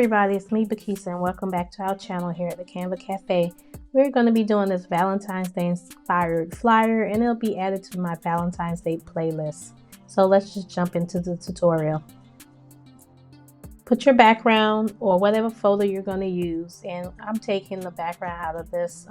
everybody, it's me Bekesa and welcome back to our channel here at the Canva Cafe. We're going to be doing this Valentine's Day inspired flyer and it'll be added to my Valentine's Day playlist. So let's just jump into the tutorial. Put your background or whatever photo you're going to use, and I'm taking the background out of this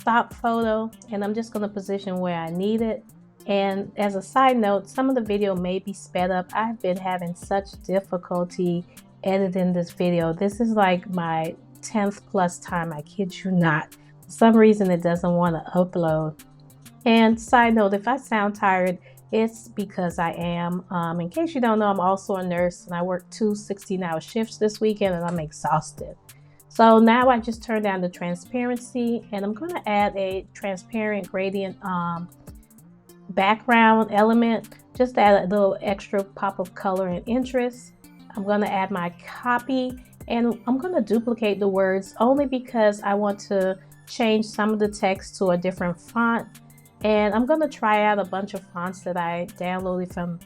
stock photo and I'm just going to position where I need it. And as a side note, some of the video may be sped up. I've been having such difficulty editing this video. This is like my 10th plus time, I kid you not. For some reason it doesn't want to upload. And side note, if I sound tired, it's because I am. In case you don't know, I'm also a nurse and I worked 2 16-hour shifts this weekend and I'm exhausted. So now I just turned down the transparency and I'm going to add a transparent gradient background element just to add a little extra pop of color and interest. I'm going to add my copy and I'm going to duplicate the words only because I want to change some of the text to a different font, and I'm going to try out a bunch of fonts that I downloaded from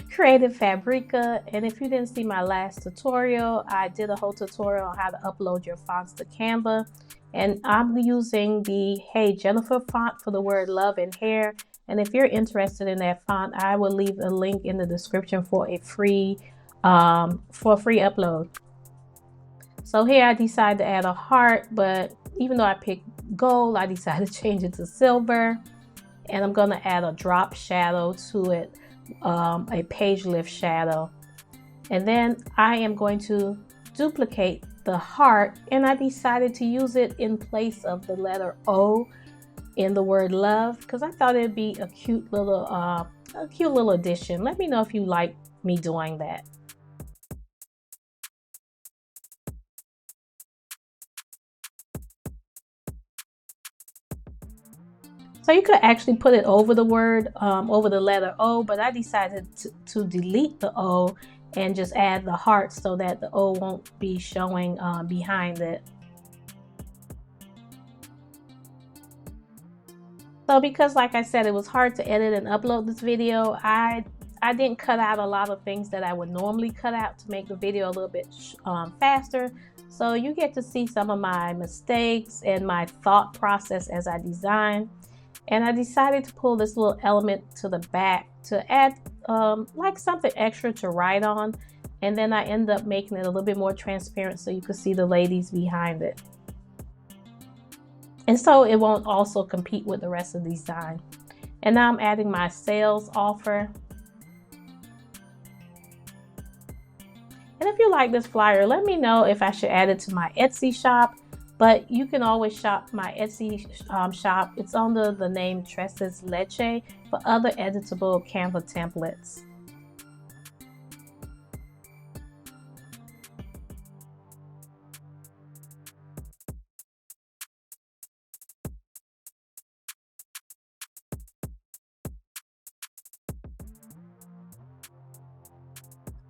Creative Fabrica. And if you didn't see my last tutorial, I did a whole tutorial on how to upload your fonts to Canva. And I'm using the Hey Jennifer font for the word love and hair. And if you're interested in that font, I will leave a link in the description for a free upload. So here I decided to add a heart, but even though I picked gold, I decided to change it to silver. And I'm going to add a drop shadow to it, a page lift shadow. And then I am going to duplicate the heart, and I decided to use it in place of the letter O in the word love because I thought it'd be a cute little addition. Let me know if you like me doing that. So you could actually put it over the word, over the letter O, but I decided to delete the O and just add the heart so that the O won't be showing behind it. So because like I said, it was hard to edit and upload this video, I didn't cut out a lot of things that I would normally cut out to make the video a little bit faster. So you get to see some of my mistakes and my thought process as I design. And I decided to pull this little element to the back to add like something extra to write on. And then I end up making it a little bit more transparent so you can see the ladies behind it. And so it won't also compete with the rest of the design. And now I'm adding my sales offer. And if you like this flyer, let me know if I should add it to my Etsy shop. But you can always shop my Etsy shop. It's under the name Tresses Leche for other editable Canva templates.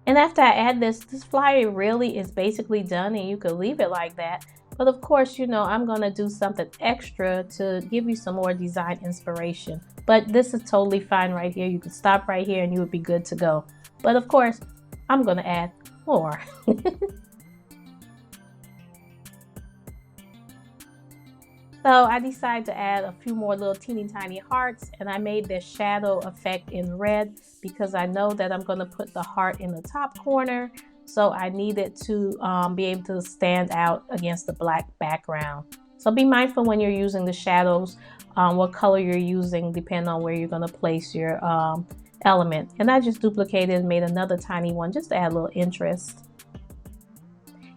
And after I add this flyer really is basically done, and you could leave it like that. But of course, you know, I'm going to do something extra to give you some more design inspiration. But this is totally fine right here. You could stop right here and you would be good to go. But of course, I'm going to add more. So I decided to add a few more little teeny tiny hearts, and I made this shadow effect in red because I know that I'm going to put the heart in the top corner. So I needed to be able to stand out against the black background. So be mindful when you're using the shadows, what color you're using, depending on where you're going to place your element. And I just duplicated and made another tiny one just to add a little interest.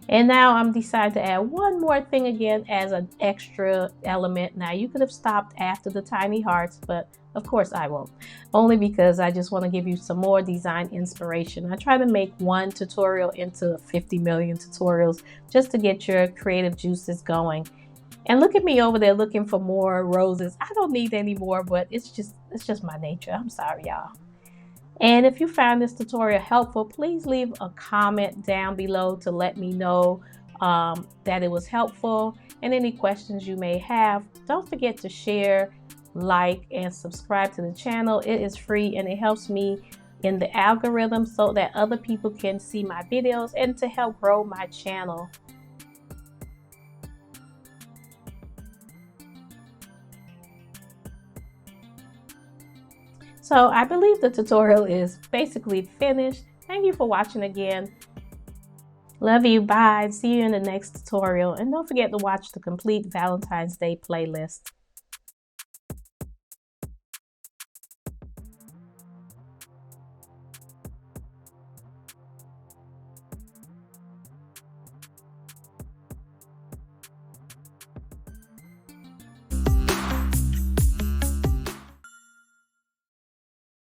And now I'm decided to add one more thing again as an extra element. Now you could have stopped after the tiny hearts, but of course I won't. Only because I just want to give you some more design inspiration. I try to make one tutorial into 50 million tutorials just to get your creative juices going. And look at me over there looking for more roses. I don't need any more, but it's just my nature. I'm sorry, y'all. And if you found this tutorial helpful, please leave a comment down below to let me know that it was helpful, and any questions you may have. Don't forget to share, like, and subscribe to the channel. It is free and it helps me in the algorithm so that other people can see my videos and to help grow my channel. So I believe the tutorial is basically finished. Thank you for watching again. Love you. Bye. See you in the next tutorial. And don't forget to watch the complete Valentine's Day playlist.